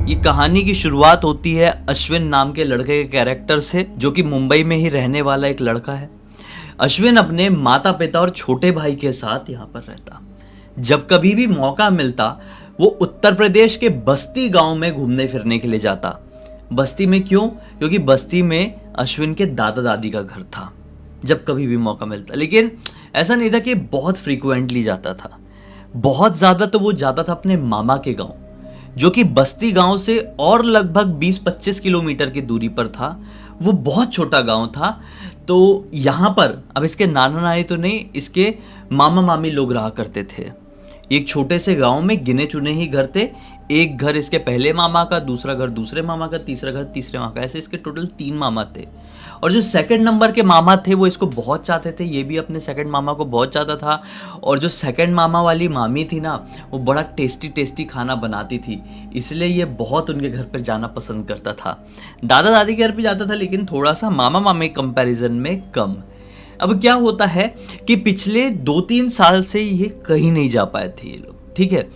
ये कहानी की शुरुआत होती है अश्विन नाम के लड़के के कैरेक्टर से, जो कि मुंबई में ही रहने वाला एक लड़का है। अश्विन अपने माता पिता और छोटे भाई के साथ यहाँ पर रहता। जब कभी भी मौका मिलता वो उत्तर प्रदेश के बस्ती गांव में घूमने फिरने के लिए जाता। बस्ती में क्यों? क्योंकि बस्ती में अश्विन के दादा दादी का घर था। जब कभी भी मौका मिलता, लेकिन ऐसा नहीं था कि बहुत फ्रीक्वेंटली जाता था। बहुत ज़्यादा तो वो जाता था अपने मामा के गांव, जो कि बस्ती गांव से और लगभग 20-25 किलोमीटर की दूरी पर था। वो बहुत छोटा गांव था। तो यहाँ पर अब इसके नाना नानी तो नहीं, इसके मामा मामी लोग रहा करते थे। एक छोटे से गांव में गिने चुने ही घर थे। एक घर इसके पहले मामा का, दूसरा घर दूसरे मामा का, तीसरा घर तीसरे मामा का, ऐसे इसके टोटल 3 मामा थे। और जो सेकंड नंबर के मामा थे वो इसको बहुत चाहते थे, ये भी अपने सेकंड मामा को बहुत चाहता था। और जो सेकंड मामा वाली मामी थी ना, वो बड़ा टेस्टी टेस्टी खाना बनाती थी, इसलिए ये बहुत उनके घर पर जाना पसंद करता था। दादा दादी के घर पे जाता था, लेकिन थोड़ा सा मामा मामी कंपैरिजन में कम। अब क्या होता है कि पिछले 2-3 साल से ये कहीं नहीं जा पाए थे ये लोग। ठीक है,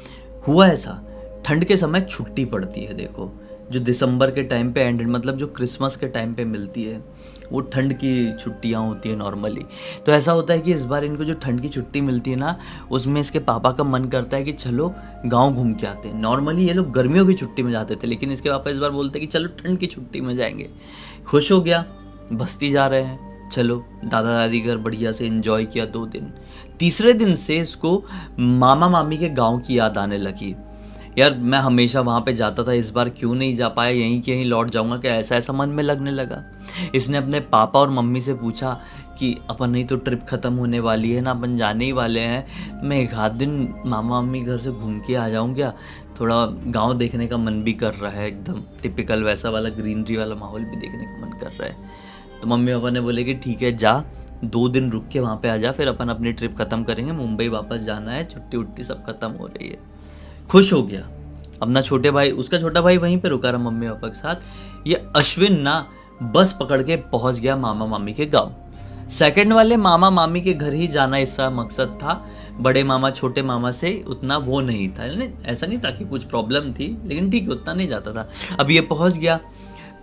हुआ ऐसा, ठंड के समय छुट्टी पड़ती है। देखो, जो दिसंबर के टाइम पे एंड, मतलब जो क्रिसमस के टाइम पे मिलती है, वो ठंड की छुट्टियां होती है नॉर्मली। तो ऐसा होता है कि इस बार इनको जो ठंड की छुट्टी मिलती है ना, उसमें इसके पापा का मन करता है कि चलो गांव घूम के आते हैं। नॉर्मली ये लोग गर्मियों की छुट्टी में जाते थे, लेकिन इसके पापा इस बार बोलते हैं कि चलो ठंड की छुट्टी में जाएंगे। खुश हो गया, बस्ती जा रहे हैं। चलो दादा दादी घर बढ़िया से एंजॉय किया 2 दिन। तीसरे दिन से इसको मामा मामी के गांव की याद आने लगी। यार मैं हमेशा वहाँ पे जाता था, इस बार क्यों नहीं जा पाया, यहीं के यहीं लौट जाऊँगा क्या, ऐसा ऐसा मन में लगने लगा। इसने अपने पापा और मम्मी से पूछा कि अपन नहीं तो ट्रिप ख़त्म होने वाली है ना, अपन जाने ही वाले हैं, मैं एक आध दिन मामा मम्मी घर से घूम के आ जाऊँ क्या, थोड़ा गांव देखने का मन भी कर रहा है, एकदम टिपिकल वैसा वाला ग्रीनरी वाला माहौल भी देखने का मन कर रहा है। तो मम्मी पापा ने बोले कि ठीक है जा, 2 दिन रुक के वहाँ पे आ जा, फिर अपन अपनी ट्रिप ख़त्म करेंगे, मुंबई वापस जाना है, छुट्टी उट्टी सब खत्म हो रही है। खुश हो गया अपना छोटे भाई, उसका छोटा भाई वहीं पे रुका रहा मम्मी पापा के साथ। ये अश्विन ना बस पकड़ के पहुंच गया मामा मामी के गांव। सेकंड वाले मामा मामी के घर ही जाना इसका मकसद था। बड़े मामा छोटे मामा से उतना वो नहीं था, ऐसा नहीं था कि कुछ प्रॉब्लम थी, लेकिन ठीक उतना नहीं जाता था। अब ये पहुंच गया,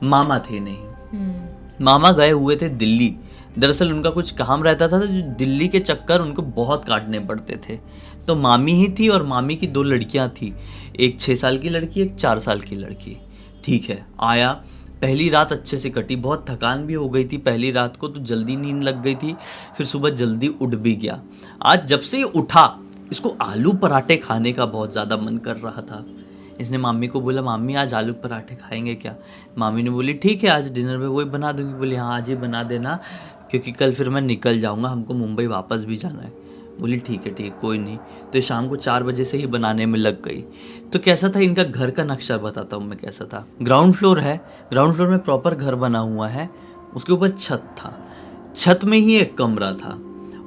मामा थे नहीं। मामा गए हुए थे दिल्ली। दरअसल उनका कुछ काम रहता था, जो दिल्ली के चक्कर उनको बहुत काटने पड़ते थे। तो मामी ही थी और मामी की 2 लड़कियां थी, एक 6 साल की लड़की, एक 4 साल की लड़की। ठीक है, आया, पहली रात अच्छे से कटी, बहुत थकान भी हो गई थी पहली रात को, तो जल्दी नींद लग गई थी, फिर सुबह जल्दी उठ भी गया। आज जब से ये उठा, इसको आलू पराठे खाने का बहुत ज़्यादा मन कर रहा था। इसने मामी को बोला, मामी आज आलू पराठे खाएंगे क्या? मामी ने बोली ठीक है, आज डिनर में वही बना दूंगी। बोली हाँ आज ही बना देना, क्योंकि कल फिर मैं निकल जाऊंगा, हमको मुंबई वापस भी जाना है। बोली ठीक है कोई नहीं। तो शाम को 4 बजे से ही बनाने में लग गई। तो कैसा था इनका घर का नक्शा बताता हूँ मैं कैसा था। ग्राउंड फ्लोर है, ग्राउंड फ्लोर में प्रॉपर घर बना हुआ है, उसके ऊपर छत था, छत में ही एक कमरा था,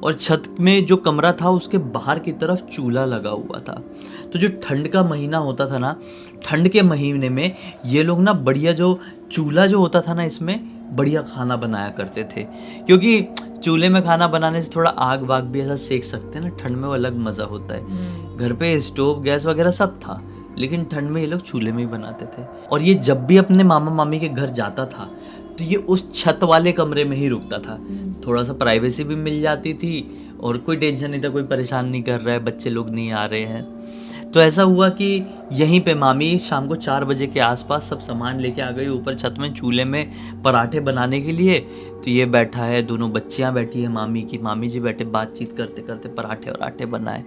और छत में जो कमरा था उसके बाहर की तरफ चूल्हा लगा हुआ था। तो जो ठंड का महीना होता था ना, ठंड के महीने में ये लोग ना बढ़िया, जो चूल्हा जो होता था ना, इसमें बढ़िया खाना बनाया करते थे, क्योंकि चूल्हे में खाना बनाने से थोड़ा आग वाग भी ऐसा सेक सकते हैं ना, ठंड में वो अलग मज़ा होता है। घर पे स्टोव गैस वगैरह सब था, लेकिन ठंड में ये लोग चूल्हे में ही बनाते थे। और ये जब भी अपने मामा मामी के घर जाता था तो ये उस छत वाले कमरे में ही रुकता था। थोड़ा सा प्राइवेसी भी मिल जाती थी और कोई टेंशन नहीं था, कोई परेशान नहीं कर रहा है, बच्चे लोग नहीं आ रहे हैं। तो ऐसा हुआ कि यहीं पे मामी शाम को 4 बजे के आसपास सब सामान लेके आ गई ऊपर छत में चूल्हे में पराठे बनाने के लिए। तो ये बैठा है, दोनों बच्चियां बैठी है मामी की, मामी जी बैठे बातचीत करते करते पराठे और आटे बनाए।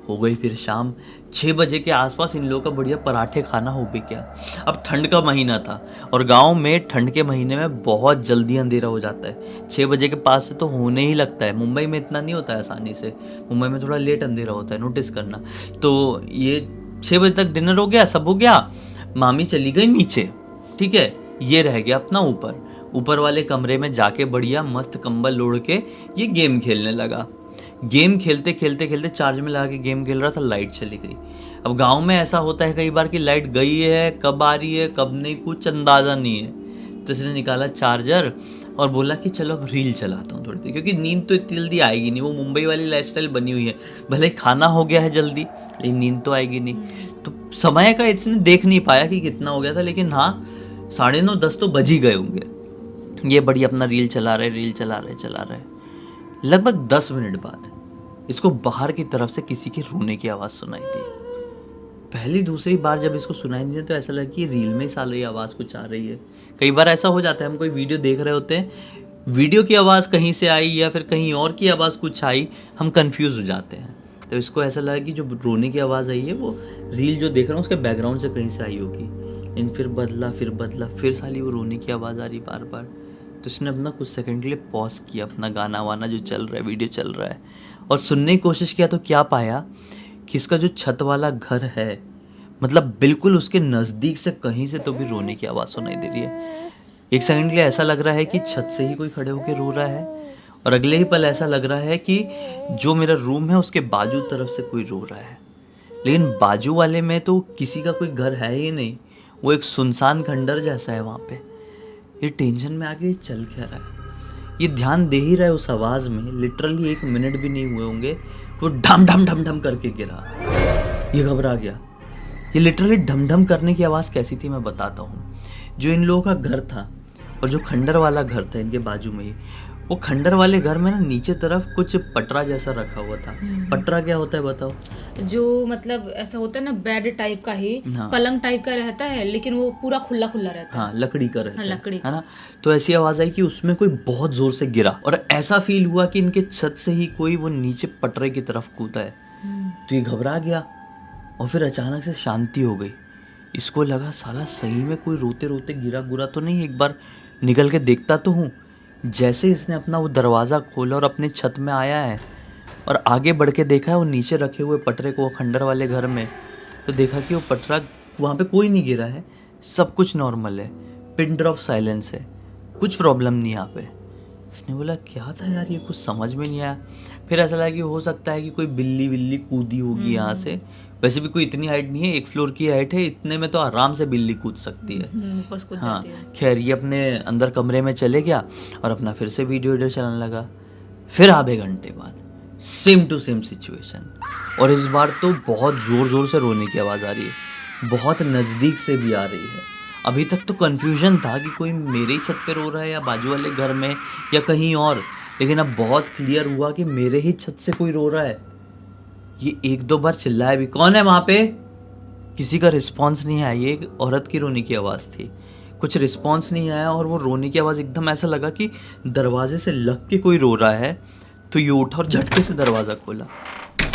हो गई फिर शाम 6 बजे के आसपास इन लोगों का बढ़िया पराठे खाना हो भी गया। अब ठंड का महीना था और गाँव में ठंड के महीने में बहुत जल्दी अंधेरा हो जाता है। 6 बजे के पास से तो होने ही लगता है। मुंबई में इतना नहीं होता है आसानी से, मुंबई में थोड़ा लेट अंधेरा होता है, नोटिस करना। तो ये 6 बजे तक डिनर हो गया, सब हो गया, मामी चली गई नीचे। ठीक है, ये रह गया अपना ऊपर वाले कमरे में जाके बढ़िया मस्त कंबल ओढ़ के ये गेम खेलने लगा। गेम खेलते खेलते खेलते चार्ज में लगा के गेम खेल रहा था, लाइट चली गई। अब गांव में ऐसा होता है कई बार कि लाइट गई है, कब आ रही है कब नहीं, कुछ अंदाज़ा नहीं है। तो इसने निकाला चार्जर और बोला कि चलो अब रील चलाता हूँ थोड़ी देर, क्योंकि नींद तो इतनी जल्दी आएगी नहीं, वो मुंबई वाली लाइफस्टाइल बनी हुई है, भले खाना हो गया है जल्दी लेकिन नींद तो आएगी नहीं। तो समय का इसने देख नहीं पाया कि कितना हो गया था, लेकिन हाँ 9:30-10 तो बज ही गए होंगे। ये बड़ी अपना रील चला रहे। लगभग 10 मिनट बाद इसको बाहर की तरफ से किसी के रोने की आवाज़ सुनाई दी। पहली दूसरी बार जब इसको सुनाई दी तो ऐसा लगा कि रील में ही साल ये आवाज़ कुछ आ रही है। कई बार ऐसा हो जाता है, हम कोई वीडियो देख रहे होते हैं, वीडियो की आवाज़ कहीं से आई या फिर कहीं और की आवाज़ कुछ आई, हम कंफ्यूज हो जाते हैं। तो इसको ऐसा लगा कि जो रोने की आवाज़ आई है वो रील जो देख रहा हूँ उसके बैकग्राउंड से कहीं से आई होगी। लेकिन फिर बदला, फिर साली वो रोने की आवाज़ आ रही बार बार। तो इसने अपना कुछ सेकंड के लिए पॉज किया, अपना गाना वाना जो चल रहा है, वीडियो चल रहा है, और सुनने की कोशिश किया। तो क्या पाया कि इसका जो छत वाला घर है, मतलब बिल्कुल उसके नज़दीक से कहीं से तो भी रोने की आवाज़ सुनाई दे रही है। एक सेकंड के लिए ऐसा लग रहा है कि छत से ही कोई खड़े होकर रो रहा है, और अगले ही पल ऐसा लग रहा है कि जो मेरा रूम है उसके बाजू तरफ से कोई रो रहा है। लेकिन बाजू वाले में तो किसी का कोई घर है ही नहीं, वो एक सुनसान खंडर जैसा है वहाँ पे। ये टेंशन में आके ये चल क्या रहा है, ये ध्यान दे ही रहा है उस आवाज़ में। लिटरली 1 मिनट भी नहीं हुए होंगे वो ढम ढम ढम ढम करके गिरा। ये घबरा गया। ये लिटरली ढम ढम करने की आवाज़ कैसी थी मैं बताता हूँ। जो इन लोगों का घर था और जो खंडर वाला घर था इनके बाजू में ही, वो खंडर वाले घर में ना नीचे तरफ कुछ पटरा जैसा रखा हुआ था। पटरा क्या होता है बताओ? जो मतलब ऐसा होता है ना, बेड टाइप का ही, हाँ। पलंग टाइप का रहता है, लेकिन वो पूरा खुला खुला रहता है। हाँ, लकड़ी का रहता हाँ, लकड़ी है ना। तो ऐसी आवाज़ आई कि उसमें कोई बहुत ज़ोर से गिरा, और ऐसा फील हुआ कि इनके छत से ही कोई वो नीचे पटरे की तरफ कूदा है। तो ये घबरा गया, और फिर अचानक से शांति हो गई। इसको लगा साला सही में कोई रोते रोते गिरा गुरा तो नहीं, एक बार निकल के देखता तो हूँ। जैसे इसने अपना वो दरवाज़ा खोला और अपने छत में आया है और आगे बढ़ के देखा है वो नीचे रखे हुए पटरे को खंडर वाले घर में, तो देखा कि वो पटरा वहाँ पे कोई नहीं गिरा है, सब कुछ नॉर्मल है, पिन ड्रॉप साइलेंस है, कुछ प्रॉब्लम नहीं यहाँ पे। इसने बोला क्या था यार, ये कुछ समझ में नहीं आया। फिर ऐसा लगा कि हो सकता है कि कोई बिल्ली विल्ली कूदी होगी यहाँ से। वैसे भी कोई इतनी हाइट नहीं है, 1 फ्लोर की हाइट है, इतने में तो आराम से बिल्ली कूद सकती है। बस कूद हाँ, जाती है। खैर ये अपने अंदर कमरे में चले गया और अपना फिर से वीडियो चलाने लगा। फिर आधे घंटे बाद सेम टू सेम सिचुएशन, और इस बार तो बहुत ज़ोर ज़ोर से रोने की आवाज़ आ रही है, बहुत नज़दीक से भी आ रही है। अभी तक तो कन्फ्यूजन था कि कोई मेरे ही छत पे रो रहा है या बाजू वाले घर में या कहीं और, लेकिन अब बहुत क्लियर हुआ कि मेरे ही छत से कोई रो रहा है। ये 1-2 बार चिल्लाया भी, कौन है वहाँ पे? किसी का रिस्पॉन्स नहीं आया। ये एक औरत की रोने की आवाज़ थी, कुछ रिस्पॉन्स नहीं आया, और वो रोने की आवाज़ एकदम ऐसा लगा कि दरवाजे से लग के कोई रो रहा है। तो ये उठा और झटके से दरवाज़ा खोला,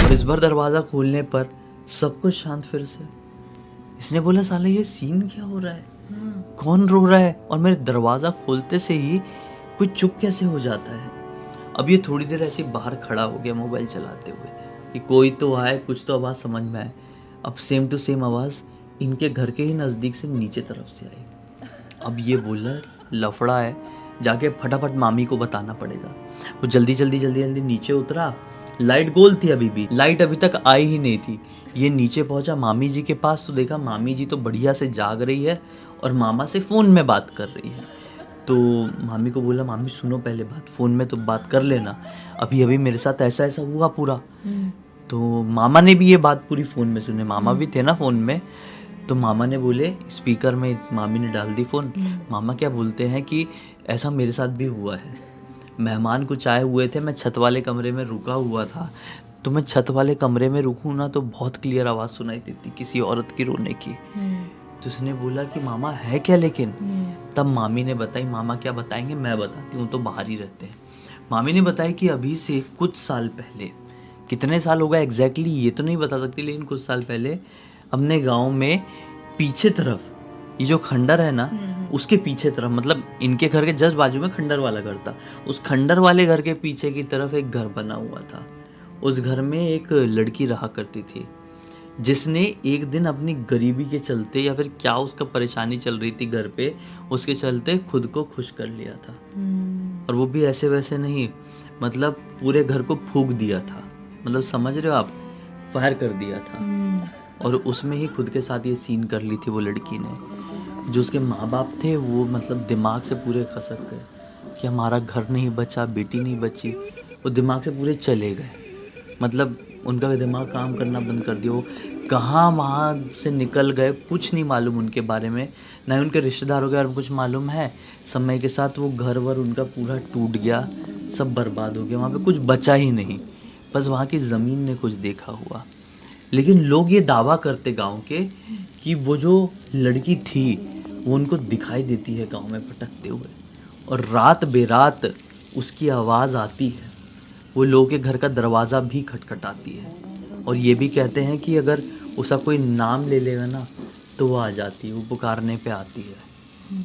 और इस बार दरवाज़ा खोलने पर सब कुछ शांत फिर से। इसने बोला साला ये सीन क्या हो रहा है, कौन रो रहा है, और मेरे दरवाज़ा खोलते से ही कोई चुप कैसे हो जाता है। अब ये थोड़ी देर ऐसे बाहर खड़ा हो गया मोबाइल चलाते हुए कि कोई तो आए, कुछ तो आवाज़ समझ में आए। अब सेम टू सेम आवाज़ इनके घर के ही नज़दीक से नीचे तरफ से आई। अब ये बोला लफड़ा है, जाके फटाफट मामी को बताना पड़ेगा। वो जल्दी नीचे उतरा। लाइट गोल थी, अभी भी लाइट अभी तक आई ही नहीं थी। ये नीचे पहुंचा मामी जी के पास, तो देखा मामी जी तो बढ़िया से जाग रही है और मामा से फ़ोन में बात कर रही है। तो मामी को बोला, मामी सुनो पहले बात, फ़ोन में तो बात कर लेना, अभी अभी मेरे साथ ऐसा ऐसा हुआ पूरा। तो मामा ने भी ये बात पूरी फ़ोन में सुने, मामा भी थे ना फ़ोन में। तो मामा ने बोले, स्पीकर में मामी ने डाल दी फ़ोन। मामा क्या बोलते हैं कि ऐसा मेरे साथ भी हुआ है, मेहमान कुछ आए हुए थे, मैं छत वाले कमरे में रुका हुआ था, तो मैं छत वाले कमरे में रुकूँ ना तो बहुत क्लियर आवाज़ सुनाई देती किसी औरत की रोने की। तो उसने बोला कि मामा है क्या, लेकिन तब मामी ने बताई। मामा क्या बताएंगे, मैं बताती हूँ, तो बाहर ही रहते हैं। मामी ने बताया कि अभी से कुछ साल पहले, कितने साल होगा एग्जैक्टली ये तो नहीं बता सकती, लेकिन कुछ साल पहले अपने गांव में पीछे तरफ, ये जो खंडर है ना उसके पीछे तरफ, मतलब इनके घर के जस्ट बाजू में खंडर वाला घर था, उस खंडर वाले घर के पीछे की तरफ एक घर बना हुआ था। उस घर में एक लड़की रहा करती थी, जिसने एक दिन अपनी गरीबी के चलते या फिर क्या उसका परेशानी चल रही थी घर पे, उसके चलते खुद को खुश कर लिया था। और वो भी ऐसे वैसे नहीं, मतलब पूरे घर को फूंक दिया था, मतलब समझ रहे हो आप, फायर कर दिया था। और उसमें ही खुद के साथ ये सीन कर ली थी वो लड़की ने। जो उसके माँ बाप थे वो मतलब दिमाग से पूरे खसक गए कि हमारा घर नहीं बचा, बेटी नहीं बची, वो दिमाग से पूरे चले गए, मतलब उनका दिमाग काम करना बंद कर दिया। वो कहाँ वहाँ से निकल गए, कुछ नहीं मालूम उनके बारे में, ना ही उनके रिश्तेदारों के बारे में कुछ मालूम है। समय के साथ वो घर वर उनका पूरा टूट गया, सब बर्बाद हो गया, वहाँ पे कुछ बचा ही नहीं, बस वहाँ की ज़मीन ने कुछ देखा हुआ। लेकिन लोग ये दावा करते गांव के कि वो जो लड़की थी वो उनको दिखाई देती है गांव में भटकते हुए, और रात बेरात उसकी आवाज़ आती है, वो लोगों के घर का दरवाज़ा भी खटखटाती है, और ये भी कहते हैं कि अगर उसका कोई नाम ले लेगा ना तो वो आ जाती है, वो पुकारने पे आती है।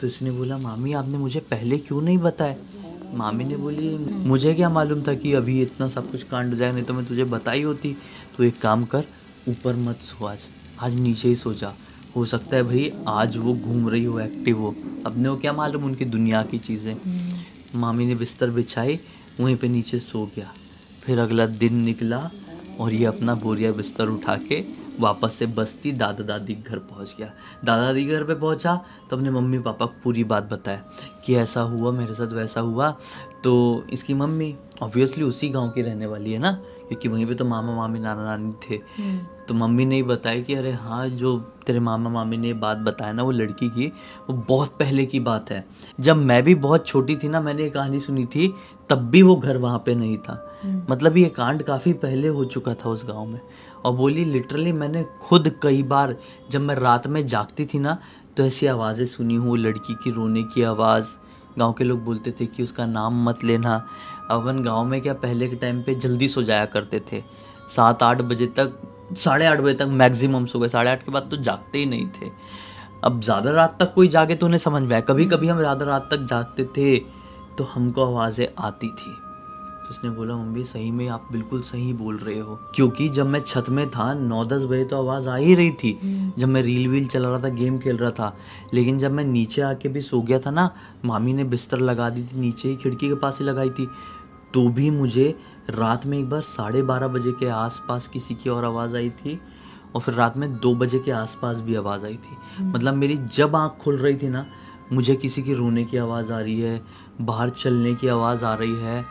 तो इसने बोला, मामी आपने मुझे पहले क्यों नहीं बताया? मामी ने बोली, मुझे क्या मालूम था कि अभी इतना सब कुछ कांड हो जाएगा, नहीं तो मैं तुझे बताई होती। तो एक काम कर, ऊपर मत सो, आज नीचे ही सो जा, हो सकता है भाई आज वो घूम रही हो, एक्टिव हो, अपने को क्या मालूम उनकी दुनिया की चीज़ें। मामी ने बिस्तर बिछाई, वहीं पे नीचे सो गया। फिर अगला दिन निकला और ये अपना बोरिया बिस्तर उठा के वापस से बस्ती दादा दादी के घर पहुंच गया। दादा दादी के घर पे पहुंचा तो अपने मम्मी पापा को पूरी बात बताया कि ऐसा हुआ मेरे साथ, वैसा हुआ। तो इसकी मम्मी ऑब्वियसली उसी गांव की रहने वाली है ना, क्योंकि वहीं पे तो मामा मामी नाना नानी थे। तो मम्मी ने ही बताया कि अरे हाँ, जो तेरे मामा मामी ने बात बताया ना वो लड़की की, वो बहुत पहले की बात है। जब मैं भी बहुत छोटी थी ना, मैंने ये कहानी सुनी थी, तब भी वो घर वहाँ पे नहीं था। मतलब ये कांड काफ़ी पहले हो चुका था उस गांव में। और बोली लिटरली मैंने खुद कई बार जब मैं रात में जागती थी ना तो ऐसी आवाज़ें सुनी हूँ, लड़की की रोने की आवाज़। गांव के लोग बोलते थे कि उसका नाम मत लेना। अपन गांव में क्या पहले के टाइम पे जल्दी सो जाया करते थे, 7-8 बजे तक, 8:30 बजे तक मैक्सिमम सो गए, 8:30 के बाद तो जागते ही नहीं थे। अब ज़्यादा रात तक कोई जागे तो उन्हें समझ में आया, कभी कभी हम ज़्यादा रात तक जागते थे तो हमको आवाज़ें आती थी। तो उसने बोला, मम्मी सही में आप बिल्कुल सही बोल रहे हो, क्योंकि जब मैं छत में था 9-10 बजे तो आवाज़ आ ही रही थी, जब मैं रील वील चला रहा था, गेम खेल रहा था। लेकिन जब मैं नीचे आके भी सो गया था ना, मामी ने बिस्तर लगा दी थी नीचे ही, खिड़की के पास ही लगाई थी, तो भी मुझे रात में एक बार 12:30 बजे के आसपास किसी की और आवाज़ आई थी, और फिर रात में 2 बजे के आसपास भी आवाज़ आई थी। मतलब मेरी जब आँख खुल रही थी ना, मुझे किसी की रोने की आवाज़ आ रही है, बाहर चलने की आवाज़ आ रही है।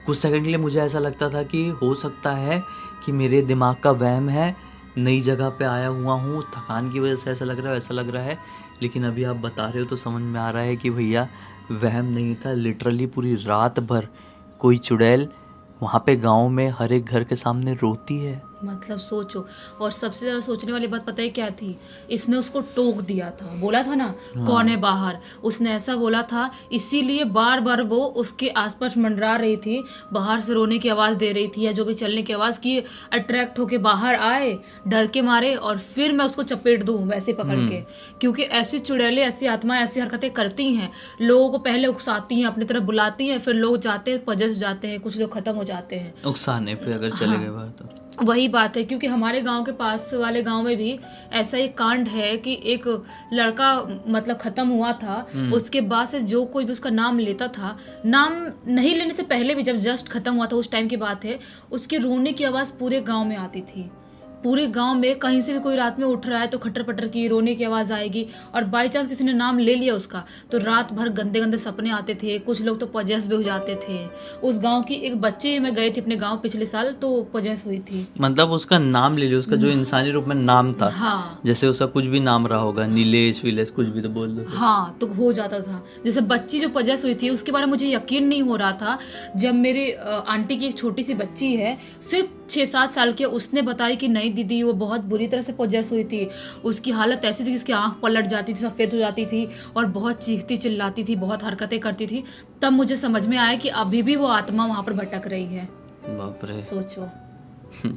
कुछ सेकंड के लिए मुझे ऐसा लगता था कि हो सकता है कि मेरे दिमाग का वहम है, नई जगह पे आया हुआ हूँ, थकान की वजह से ऐसा लग रहा है, वैसा लग रहा है। लेकिन अभी आप बता रहे हो तो समझ में आ रहा है कि भैया वहम नहीं था, लिटरली पूरी रात भर कोई चुड़ैल वहाँ पे गांव में हर एक घर के सामने रोती है। मतलब सोचो। और सबसे ज्यादा सोचने वाली बात पता है क्या थी? इसने उसको टोक दिया था, बोला था ना कौन है बाहर, उसने ऐसा बोला था, इसीलिए बार बार वो उसके आसपास मंडरा रही थी, बाहर से रोने की आवाज़ दे रही थी या जो भी चलने की आवाज़ की, अट्रैक्ट होके बाहर आए डर के मारे, और फिर मैं उसको चपेट दूं वैसे पकड़ के। क्योंकि ऐसी चुड़ैलें, ऐसी आत्माएं ऐसी हरकतें करती हैं, लोगों को पहले उकसाती हैं, अपनी तरफ बुलाती हैं, फिर लोग जाते हैं, पजस जाते हैं, कुछ लोग खत्म हो जाते हैं उकसाने पे अगर चले गए बाहर तो। वही बात है। क्योंकि हमारे गांव के पास वाले गांव में भी ऐसा एक कांड है कि एक लड़का मतलब खत्म हुआ था, उसके बाद से जो कोई भी उसका नाम लेता था, नाम नहीं लेने से पहले भी जब जस्ट खत्म हुआ था उस टाइम की बात है, उसके रोने की आवाज़ पूरे गांव में आती थी। पूरे गांव में कहीं से भी कोई रात में उठ रहा है तो खटर पटर की रोने की आवाज़ आएगी, और बाई चांस किसी ने नाम ले लिया उसका तो रात भर गंदे गंदे सपने आते थे, कुछ लोग तो पजेस भी हो जाते थे। उस गांव की एक बच्चे में गए थे अपने गांव पिछले साल, तो पजेस हुई थी। मतलब उसका नाम ले लिया, उसका जो इंसानी रूप में नाम था, हाँ जैसे उसका कुछ भी नाम रहा होगा, नीलेश विलेश कुछ भी तो बोल दो। हाँ, तो हो जाता था। जैसे बच्ची जो पजेस हुई थी उसके बारे में मुझे यकीन नहीं हो रहा था, जब मेरे आंटी की एक छोटी सी बच्ची है, सिर्फ 6-7 साल की, उसने बताई कि नहीं दीदी वो बहुत बुरी तरह से पजेस हुई थी, उसकी हालत ऐसी थी कि उसकी आंख पलट जाती थी, सफ़ेद हो जाती थी, और बहुत चीखती चिल्लाती थी, बहुत हरकतें करती थी। तब मुझे समझ में आया कि अभी भी वो आत्मा वहाँ पर भटक रही है। बाप रे। सोचो।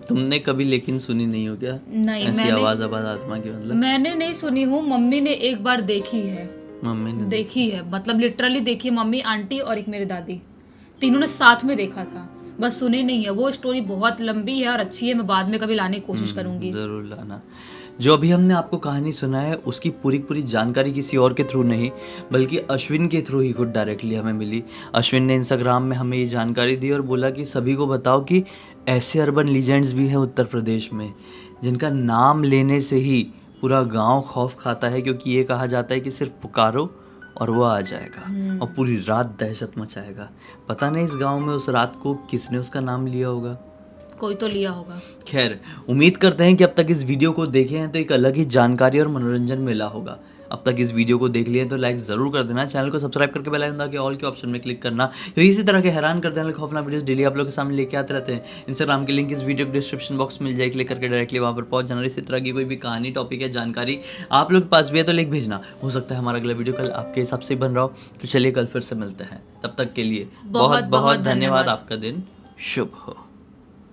तुमने कभी लेकिन सुनी नहीं हो क्या नहीं, ऐसी आवाज आत्मा की? मतलब मैंने नहीं सुनी हूँ, मम्मी ने एक बार देखी है। मम्मी ने देखी है, मतलब लिटरली देखी है, मम्मी, आंटी और एक मेरी दादी, तीनों ने साथ में देखा था, बस सुनी नहीं है। वो स्टोरी बहुत लंबी है और अच्छी है, मैं बाद में कभी लाने की कोशिश करूंगी। जरूर लाना। जो अभी हमने आपको कहानी सुना है उसकी पूरी पूरी जानकारी किसी और के थ्रू नहीं, बल्कि अश्विन के थ्रू ही खुद डायरेक्टली हमें मिली। अश्विन ने इंस्टाग्राम में हमें ये जानकारी दी और बोला कि सभी को बताओ कि ऐसे अर्बन लीजेंड्स भी हैं उत्तर प्रदेश में जिनका नाम लेने से ही पूरा गांव खौफ खाता है, क्योंकि ये कहा जाता है कि सिर्फ पुकारो और वो आ जाएगा और पूरी रात दहशत मचाएगा। पता नहीं इस गांव में उस रात को किसने उसका नाम लिया होगा, कोई तो लिया होगा। खैर, उम्मीद करते हैं कि अब तक इस वीडियो को देखे हैं तो एक अलग ही जानकारी और मनोरंजन मिला होगा। अब तक इस वीडियो को देख लिया तो लाइक ज़रूर कर देना, चैनल को सब्सक्राइब करके बेल आइकन दबा के ऑल के ऑप्शन में क्लिक करना, क्योंकि इसी तरह के हैरान कर देने वाले खौफनाक वीडियोस डेली आप लोगों के सामने लेके आते रहते हैं। इंस्टाग्राम की लिंक इस वीडियो के डिस्क्रिप्शन बॉक्स में मिल जाए, क्लिक करके डायरेक्टली वहाँ पर पहुंच जाना। इसी तरह की कोई भी कहानी, टॉपिक या जानकारी आप लोग के पास भी है तो लिख भेजना, हो सकता है हमारा अगला वीडियो कल आपके हिसाब से बन रहा हो। तो चलिए कल फिर से मिलते हैं, तब तक के लिए बहुत बहुत धन्यवाद। आपका दिन शुभ हो।